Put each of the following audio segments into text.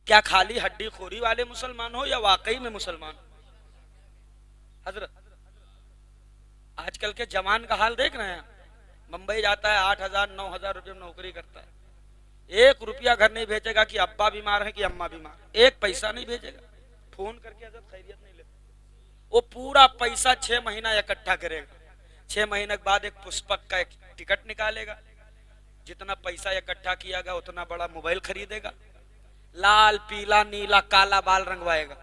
क्या खाली हड्डी खोरी वाले मुसलमान हो या वाकई में मुसलमान? हजरत आजकल के जवान का हाल देख रहे हैं। मुंबई जाता है 8,000 9,000 रुपये में नौकरी करता है, 1 रुपया घर नहीं भेजेगा कि अब्बा बीमार है कि अम्मा बीमार, 1 पैसा नहीं भेजेगा, फोन करके हजरत खैरियत नहीं लेता। वो पूरा पैसा 6 महीना इकट्ठा करेगा, 6 महीने के बाद एक पुष्पक का एक टिकट निकालेगा, जितना पैसा इकट्ठा कियागा उतना बड़ा मोबाइल खरीदेगा, लाल पीला नीला काला बाल रंगवाएगा,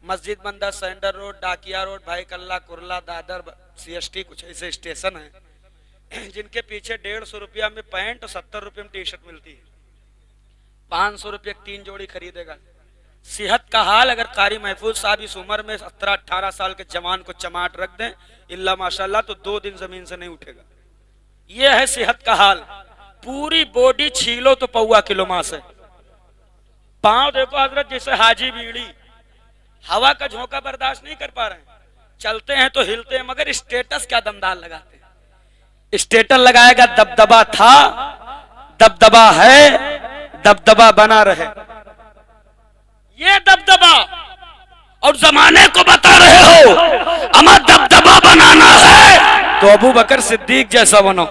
मस्जिद मंदिर सेंटर रोड डाकिया रोड भाई कल्ला कुरला दादर CST कुछ ऐसे स्टेशन है जिनके पीछे 150 रुपया में पैंट और 70 रुपये में टी शर्ट मिलती है, 500 रुपये 3 जोड़ी खरीदेगा। सेहत का हाल अगर कारी महफूज साहब इस उम्र में 17-18 साल के जवान को चमाट रख दें इल्ला माशाल्लाह तो 2 दिन जमीन से नहीं उठेगा। यह है सेहत का हाल। पूरी बॉडी छीलो तो पौवा किलो मांस है। पांव देखो हजरत जैसे हाजी बीड़ी, हवा का झोंका बर्दाश्त नहीं कर पा रहे हैं, चलते हैं तो हिलते हैं, मगर स्टेटस क्या दमदार लगाते हैं। स्टेटस लगाएगा दबदबा था, दबदबा है, दबदबा बना रहे। ये दबदबा और जमाने को बता रहे हो अमा दबदबा बनाना है तो अबू बकर सिद्दीक जैसा बनो,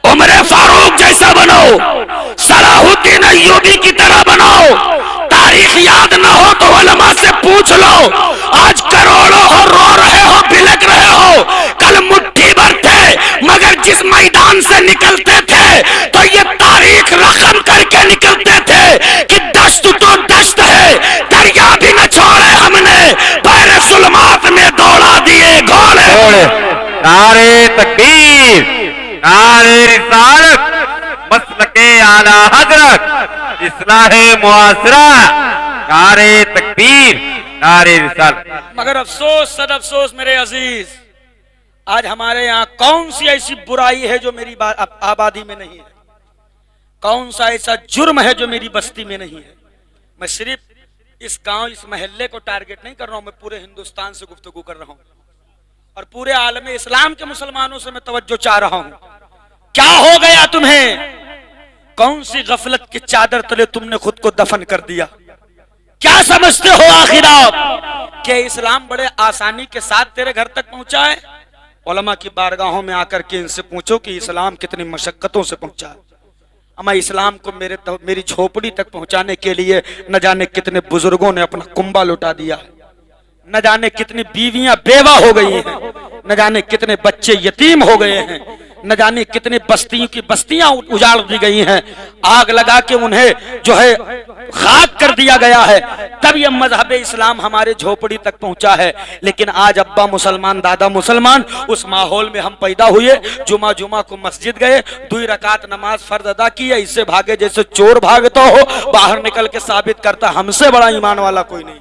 उमर फारूक जैसा बनो, सलाहुद्दीन अय्यूबी की तरह बनो। तारीख याद ना हो तो उलमा से पूछ लो। आज करोड़ों हो रो रहे हो, बिलक रहे हो, कल मुट्ठी भर थे, मगर जिस मैदान से निकलते थे तो ये तारीख रकम करके निकलते थे कि दश्त तो दश्त है, दरिया भी न छोड़े हमने, पैर सुलमात में दौड़ा दिए घोड़े। नारे तकबीर, नारे रिसालत, मसलके आला हजरत, इस्लाहे मुआसरा, नारे तकबीर, नारे रिसालत। मगर अफसोस सद अफसोस मेरे अजीज, आज हमारे यहाँ कौन सी ऐसी बुराई है जो मेरी आबादी में नहीं है, कौन सा ऐसा जुर्म है जो मेरी बस्ती में नहीं है। मैं सिर्फ इस गांव इस मोहल्ले को टारगेट नहीं कर रहा हूं, मैं पूरे हिंदुस्तान से गुफ्तगू कर रहा हूं और पूरे आलम इस्लाम के मुसलमानों से मैं तवज्जो चाह रहा हूं। क्या हो गया तुम्हें? कौन सी गफलत की चादर तले तुमने खुद को दफन कर दिया? क्या समझते हो आखिर आप कि इस्लाम बड़े आसानी के साथ तेरे घर तक पहुंचा है? उलमा की बारगाहों में आकर के इनसे पूछो कि इस्लाम कितनी मशक्कतों से पहुंचा है। अमा इस्लाम को मेरी झोपड़ी तक पहुंचाने के लिए न जाने कितने बुजुर्गों ने अपना कुंबा लुटा दिया है, न जाने कितनी बीवियां बेवा हो गई हैं, न जाने कितने बच्चे यतीम हो गए हैं, न जाने कितने बस्तियों की बस्तियां उजाड़ दी गई हैं, आग लगा के उन्हें जो है खाक कर दिया गया है। तब यह मजहब इस्लाम हमारे झोपड़ी तक पहुंचा है। लेकिन आज अब्बा मुसलमान दादा मुसलमान, उस माहौल में हम पैदा हुए, जुमा जुमा को मस्जिद गए, 2 रकात नमाज फर्ज अदा की, इससे भागे जैसे चोर भागता हो, बाहर निकल के साबित करता हमसे बड़ा ईमान वाला कोई नहीं।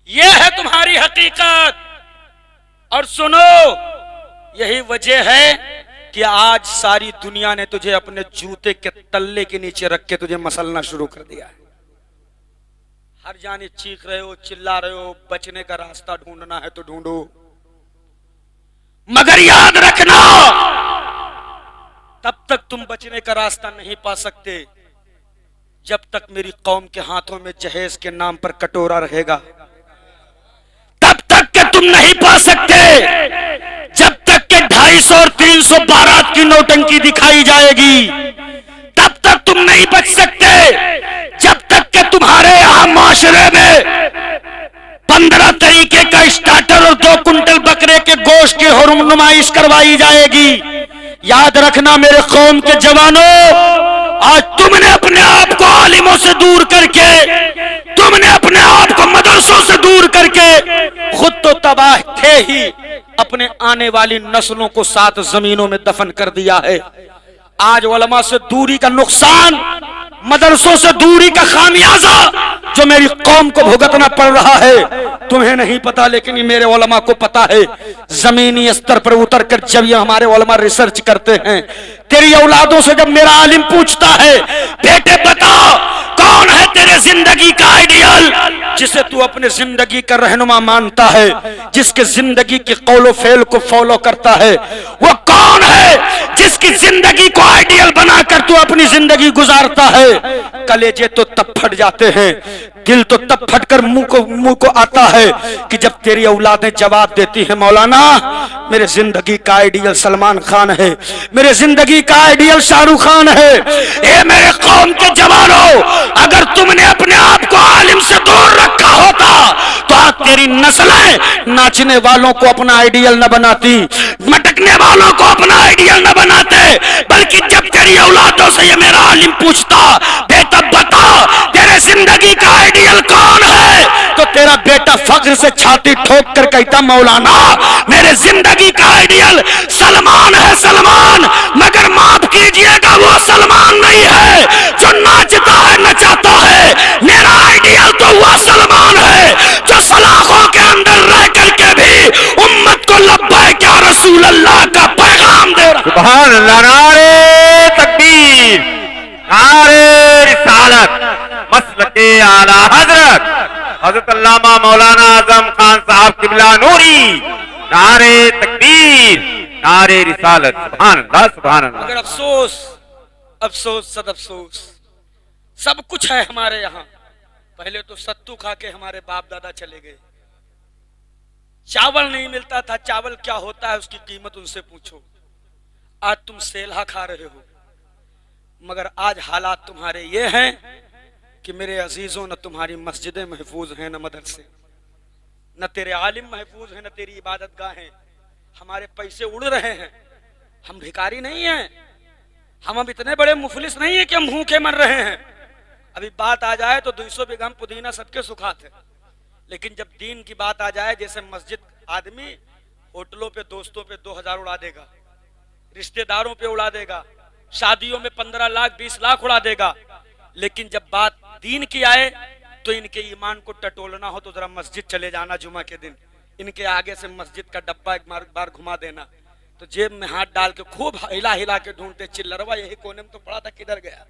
यह है तुम्हारी हकीकत। और सुनो, यही वजह है कि आज सारी दुनिया ने तुझे अपने जूते के तल्ले के नीचे रख के तुझे मसलना शुरू कर दिया है। हर जाने चीख रहे हो, चिल्ला रहे हो, बचने का रास्ता ढूंढना है तो ढूंढो, मगर याद रखना तब तक तुम बचने का रास्ता नहीं पा सकते जब तक मेरी कौम के हाथों में जहेज के नाम पर कटोरा रहेगा। तब तक के तुम नहीं पा सकते जब तक के 250 और 300 बारात की नौटंकी दिखाई जाएगी। तब तक तुम नहीं बच सकते जब तक के तुम्हारे यहां माशरे में 15 तरीके का स्टार्टर और 2 कुंटल बकरे के गोश्त की हुर्म नुमाइश करवाई जाएगी। याद रखना मेरे कौम के जवानों, आज तुमने अपने आप को आलिमों से दूर करके, तुमने अपने आप को मदरसों से दूर करके खुद तो तबाह थे ही, अपने आने वाली नस्लों को 7 जमीनों में दफन कर दिया है। आज उलमा से दूरी का नुकसान, मदरसों से दूरी का खामियाजा जो मेरी कौम को भुगतना पड़ रहा है, तुम्हें नहीं पता लेकिन ये मेरे उलमा को पता है। जमीनी स्तर पर उतर कर जब ये हमारे उलमा रिसर्च करते हैं, तेरी औलादों से जब मेरा आलिम पूछता है, बेटे बता कौन है तेरे जिंदगी का आइडियल, जिसे तू अपने जिंदगी का रहनुमा मानता है, जिसके जिंदगी के कौलो फेल को फॉलो करता है, वो कौन है जिसकी जिंदगी को आइडियल बनाकर तू अपनी जिंदगी गुजारता है, कलेजे तो तब फट जाते हैं, दिल तो तब फटकर मुंह को आता है कि जब तेरी औलादें जवाब देती है मौलाना मेरे जिंदगी का आइडियल सलमान खान है, मेरे जिंदगी का आइडियल शाहरुख खान है। ए मेरे कौम के जवानों, अगर तुमने अपने आप को आलिम से दूर रखा होता तो आज तेरी नस्लें नाचने वालों को अपना आइडियल न बनाती, मटकने वालों को अपना आइडियल न बनाते, बल्कि जब तेरी औलादों से ये मेरा आलिम पूछता बेटा बता तेरे जिंदगी का आइडियल कौन है, तो तेरा बेटा फख्र से छाती ठोक कर कहता मौलाना मेरे जिंदगी का आइडियल सलमान है सलमान। मगर माफ कीजिएगा वो सलमान नहीं है जो नाचता है नचाता है, मेरा आइडियल तो वो सलमान है जो सलाखों के अंदर रह करके भी उम्मत को लब्बैक या रसूल अल्लाह का पैगाम दे रहा। सुभान अल्लाह, नारे तकबीर, नारे रिसालत, मसलके आला हजरत हजरत अल्लामा मौलाना आजम खान साहब किबला नूरी, नारे तकबीर, नारे रिसालत, सुभान अल्लाह सुभान अल्लाह। मगर अफसोस अफसोस सद अफसोस, सब कुछ है हमारे यहाँ, पहले तो सत्तू खा के हमारे बाप दादा चले गए, चावल नहीं मिलता था, चावल क्या होता है उसकी कीमत उनसे पूछो, आज तुम सेल्हा खा रहे हो। मगर आज हालात तुम्हारे ये हैं कि मेरे अजीजों न तुम्हारी मस्जिदें महफूज हैं, न मदरसे, न तेरे आलिम महफूज हैं, न तेरी इबादत गाहें, हमारे पैसे उड़ रहे हैं। हम भिखारी नहीं हैं, हम अब इतने बड़े मुफलिस नहीं है कि हम भूखे मर रहे हैं। अभी बात आ जाए तो 200 बीघा पुदीना सबके सुखात है, लेकिन जब दीन की बात आ जाए, जैसे मस्जिद आदमी होटलों पे दोस्तों पे 2000 उड़ा देगा, रिश्तेदारों पे उड़ा देगा, शादियों में 15 लाख 20 लाख उड़ा देगा, लेकिन जब बात दीन की आए तो इनके ईमान को टटोलना हो तो जरा मस्जिद चले जाना जुमा के दिन, इनके आगे से मस्जिद का डब्बा एक बार घुमा देना, तो जेब में हाथ डाल के खूब हिला हिला के ढूंढते, चिल्लरवा यही कोने में तो पड़ा था किधर गया,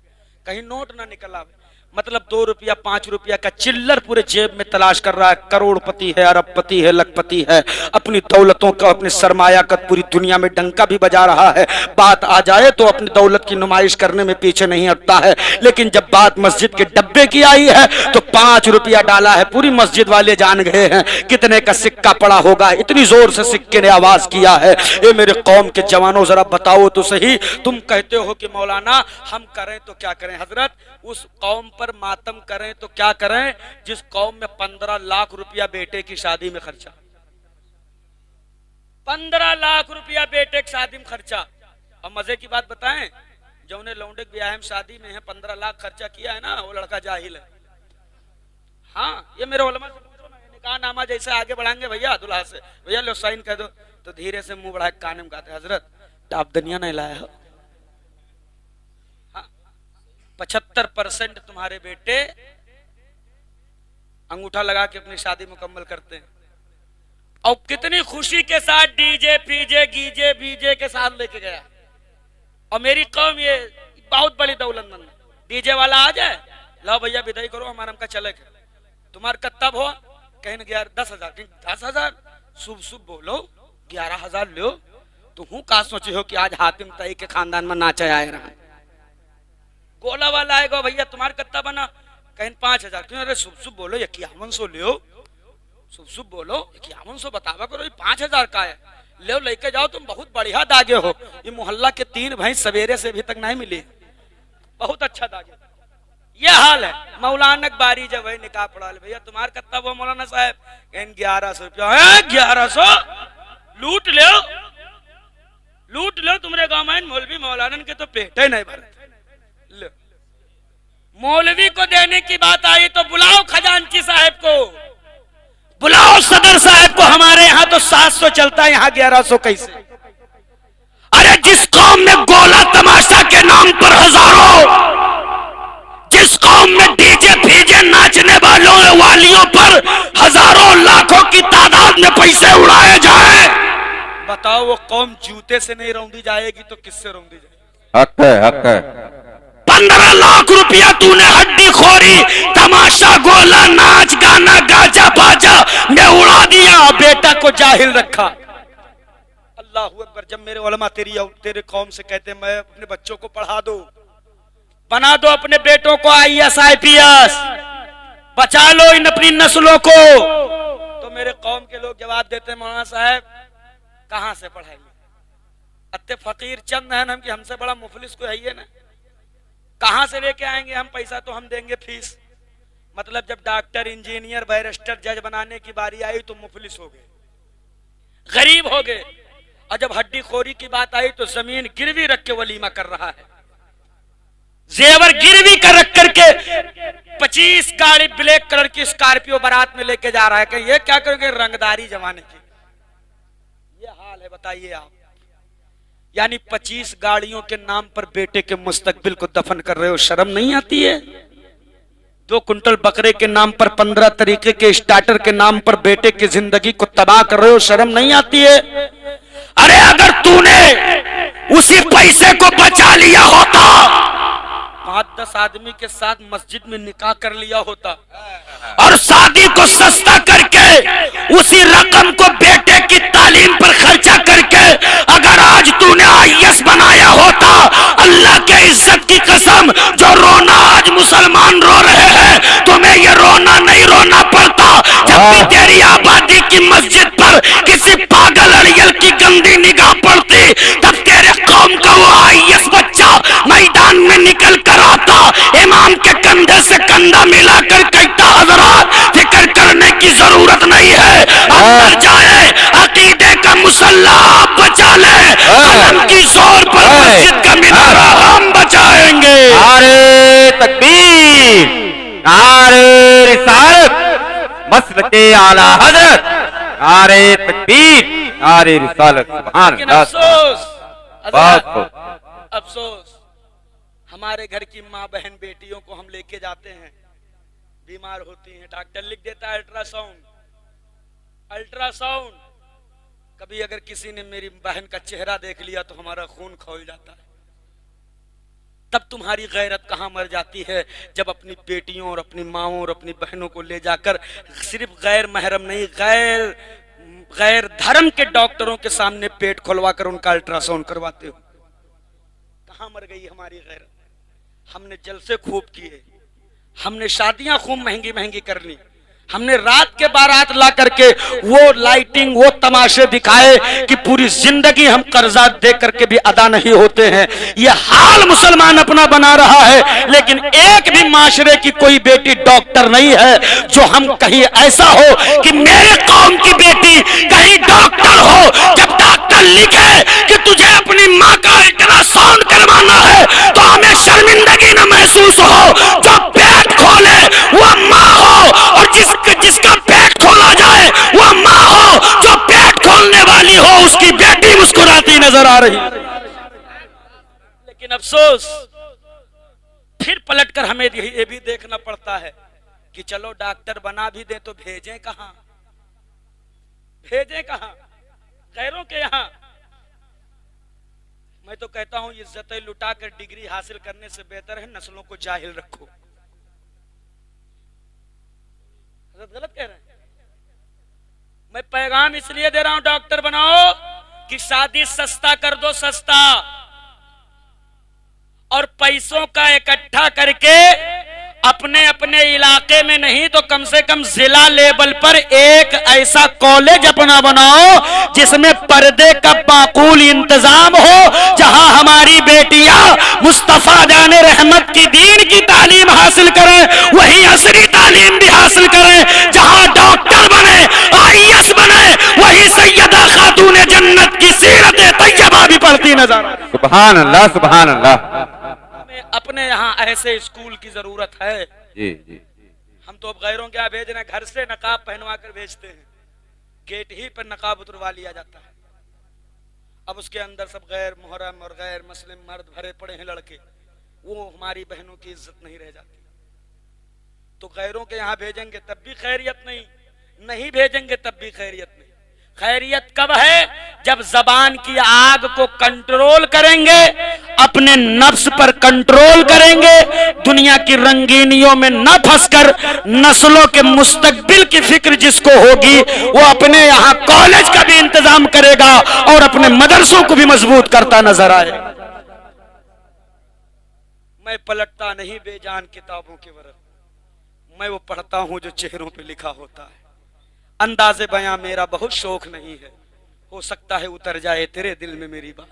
कहीं नोट ना निकल आवे। मतलब 2 रुपया 5 रुपया का चिल्लर पूरे जेब में तलाश कर रहा है, करोड़पति है, अरबपति है, लखपति है, अपनी दौलतों का अपने सरमाया का पूरी दुनिया में डंका भी बजा रहा है। बात आ जाए तो अपनी दौलत की नुमाइश करने में पीछे नहीं हटता है, लेकिन जब बात मस्जिद के डब्बे की आई है तो 5 रुपया डाला है, पूरी मस्जिद वाले जान गए हैं कितने का सिक्का पड़ा होगा, इतनी जोर से सिक्के ने आवाज किया है। ये मेरे कौम के जवानों जरा बताओ तो सही, तुम कहते हो कि मौलाना हम करें तो क्या करें, हजरत उस कौम पर मातम करें तो क्या करें जिस कौम में 15 लाख रुपया बेटे की शादी में खर्चा, 15 लाख रुपया बेटे की शादी में खर्चा। और मजे की बात बताएं, जो उन्हें लौंडे ब्याह में शादी में है 15 लाख खर्चा किया है ना, वो लड़का जाहिल है। हाँ, ये मेरे उलमा से पूछो ना, निकाह नामा जैसे आगे बढ़ाएंगे भैया दूल्हा से, भैया लो साइन कह दो, तो धीरे से मुंह बढ़ा के कान में गाते हजरत टाप दुनिया नहीं लाया हो। 75% तुम्हारे बेटे अंगूठा लगा के अपनी शादी मुकम्मल करते हैं, और कितनी खुशी के साथ डीजे फीजे गीजे बीजे के साथ लेके गया। और मेरी कौम ये बहुत बड़ी दौलतमंद, डीजे वाला आ जाए, लो भैया विदाई करो हमारा हमका चले के, तुम्हारा कत्तब हो कहीं 10,000 10,000 शुभ शुभ बोलो 11,000 लो, तो हूँ का सोचे हो कि आज हातिम तई के खानदान में नाचा आए रहा, गोला वाला आएगा भैया तुम्हारा कत्ता बना कहीं 5,000, क्यों अरे शुभ शुभ बोलो 5100 लियो, शुभ शुभ बोलो 5100 बतावा करो, 5,000 का है, ले लेके जाओ तुम बहुत बढ़िया दागे हो। ये मोहल्ला के 3 भैंस सवेरे से अभी तक नहीं मिली, बहुत अच्छा दागे। ये हाल है मौलाना बारी जब वही निकाह पड़ा, भैया तुम्हारा कत्ता वो मौलाना साहब कहीं 1100 रुपया, 1100 लूट लो तुम्हारे गाँव में मौलवी मौलाना के तो पेट ही नहीं भरे। मौलवी को देने की बात आई तो बुलाओ खजांची साहब को, बुलाओ सदर साहब को, हमारे यहाँ तो 700 चलता है, यहाँ 1100 कैसे। अरे जिस कौम में गोला तमाशा के नाम पर हजारों, जिस कौम में डीजे फीजे नाचने वालियों पर हजारों लाखों की तादाद में पैसे उड़ाए जाए, बताओ वो कौम जूते से नहीं रौंदी जाएगी तो किससे रौंदी जाएगी? हक है, हक है। 15 लाख रुपया तूने हड्डी खोरी तमाशा गोला नाच गाना गाजा बाजा में उड़ा दिया, बेटा को जाहिल रखा। अल्लाह अकबर। जब मेरे उलमा तेरे कौम से कहते मैं अपने बच्चों को पढ़ा दो, बना दो अपने बेटों को IAS IPS, बचा लो इन अपनी नस्लों को, तो मेरे कौम के लोग जवाब देते हैं मौलाना साहब कहां से पढ़ाएंगे, अत्ते फकीर चंद है हम कि हमसे बड़ा मुफलिस कोई है ही ना, कहां से लेके आएंगे हम पैसा, तो हम देंगे फीस। मतलब जब डॉक्टर इंजीनियर बैरिस्टर जज बनाने की बारी आई तो मुफलिस हो गए, गरीब हो गए, और जब हड्डी खोरी की बात आई तो जमीन गिरवी रख के वलीमा कर रहा है, जेवर गिरवी कर रख करके 25 गाड़ी ब्लैक कलर की स्कॉर्पियो बारात में लेके जा रहा है कि ये क्या करोगे, रंगदारी जमाने की ये हाल है, बताइए आप। यानी 25 गाड़ियों के नाम पर बेटे के मुस्तकबिल को दफन कर रहे हो, शर्म नहीं आती है? 2 कुंटल बकरे के नाम पर 15 तरीके के स्टार्टर के नाम पर बेटे की जिंदगी को तबाह कर रहे हो, शर्म नहीं आती है? अरे अगर तूने उसी पैसे को बचा लिया होता, 5-10 आदमी के साथ मस्जिद में निकाह कर लिया होता और शादी को सस्ता करके उसी रकम को बेटे की तालीम पर खर्चा करके अगर आज तूने IAS बनाया होता, अल्लाह के इज्जत की कसम, जो रोना आज मुसलमान रो रहे हैं, तुम्हें ये रोना नहीं रोना पड़ता। जब भी तेरी आबादी की मस्जिद पर किसी पागल अड़ियल की गंदी निगाह पड़ती, तब तेरे कौम का वो IAS बच्चा मैदान में निकल कर आता, इमाम के कंधे से कंधा मिलाकर कहता हजरात फिक्र करने की जरूरत नहीं है, अंदर जाए अकीदे का मुसल्ला बचा ले, कलम की जोर पर मस्जिद का मीनारा हम बचाएंगे। नारे तकबीर, नारे रिसालत, मसलके आला हजरत, नारे तकबीर, नारे रिसालत, सुभान अल्लाह। अफसोस हमारे घर की माँ बहन बेटियों को हम लेके जाते हैं, बीमार होती हैं, डॉक्टर लिख देता है अल्ट्रासाउंड, अल्ट्रासाउंड। कभी अगर किसी ने मेरी बहन का चेहरा देख लिया तो हमारा खून खौल जाता है। तब तुम्हारी गैरत कहां मर जाती है, जब अपनी बेटियों और अपनी माओं और अपनी बहनों को ले जाकर सिर्फ गैर महरम नहीं, गैर धर्म के डॉक्टरों के सामने पेट खुलवाकर उनका अल्ट्रासाउंड करवाते हो। कहां मर गई हमारी गैरत? हमने जलसे खूब किए, हमने शादियां खूब महंगी महंगी कर ली, हमने रात के बारात ला करके वो लाइटिंग वो तमाशे दिखाए कि पूरी जिंदगी हम कर्जा दे करके भी अदा नहीं होते हैं। ये हाल मुसलमान अपना बना रहा है, लेकिन एक भी माशरे की कोई बेटी डॉक्टर नहीं है जो हम कहीं ऐसा हो कि मेरे कौम की बेटी कहीं डॉक्टर हो। जब डॉक्टर लिखे कि तुझे अपनी माँ का अल्ट्रासाउंड करवाना है तो हमें शर्मिंदगी न महसूस हो। जो पेट खोले वो माँ हो और जिसका पेट खोला जाए वो माँ हो, जो पेट खोलने वाली हो उसकी बेटी मुस्कुराती नजर आ रही। लेकिन अफसोस फिर पलटकर हमें ये भी देखना पड़ता है कि चलो डॉक्टर बना भी दे तो भेजें कहां, भेजें कहां? गैरों के यहां। मैं तो कहता हूं इज्जतें लुटाकर डिग्री हासिल करने से बेहतर है नस्लों को जाहिल रखो। गलत कह रहे हैं? मैं पैगाम इसलिए दे रहा हूं डॉक्टर बनाओ कि शादी सस्ता कर दो, सस्ता, और पैसों का इकट्ठा करके अपने अपने इलाके में नहीं तो कम से कम जिला लेवल पर एक ऐसा कॉलेज अपना बनाओ जिसमें पर्दे का माकूल इंतजाम हो, जहां हमारी बेटियां मुस्तफा जाने रहमत की दीन की तालीम हासिल करें, वही असरी तालीम भी हासिल करें। जहां डॉक्टर बने, IAS बने, वही सैयदा खातून जन्नत की सीरत तैयबा भी पढ़ती नजर। सुभान अल्लाह, सुभान अल्लाह। अपने यहाँ ऐसे स्कूल की जरूरत है। जी जी। हम तो अब गैरों के यहाँ भेज रहे हैं, घर से नकाब पहनवा कर भेजते हैं, गेट ही पर नकाब उतरवा लिया जाता है। अब उसके अंदर सब गैर मुहर्रम और गैर मुस्लिम मर्द भरे पड़े हैं लड़के, वो हमारी बहनों की इज्जत नहीं रह जाती। तो गैरों के यहाँ भेजेंगे तब भी खैरियत नहीं, नहीं भेजेंगे तब भी खैरियत नहीं। खैरियत कब है? जब जबान की आग को कंट्रोल करेंगे, अपने नफ्स पर कंट्रोल करेंगे, दुनिया की रंगीनियों में न फंसकर नस्लों के मुस्तकबिल की फिक्र जिसको होगी वो अपने यहाँ कॉलेज का भी इंतजाम करेगा और अपने मदरसों को भी मजबूत करता नजर आएगा। मैं पलटता नहीं बेजान किताबों के वरक़, मैं वो पढ़ता हूं जो चेहरों पे लिखा होता है। अंदाज़े बयां मेरा बहुत शौक नहीं है, हो सकता है उतर जाए तेरे दिल में मेरी बात।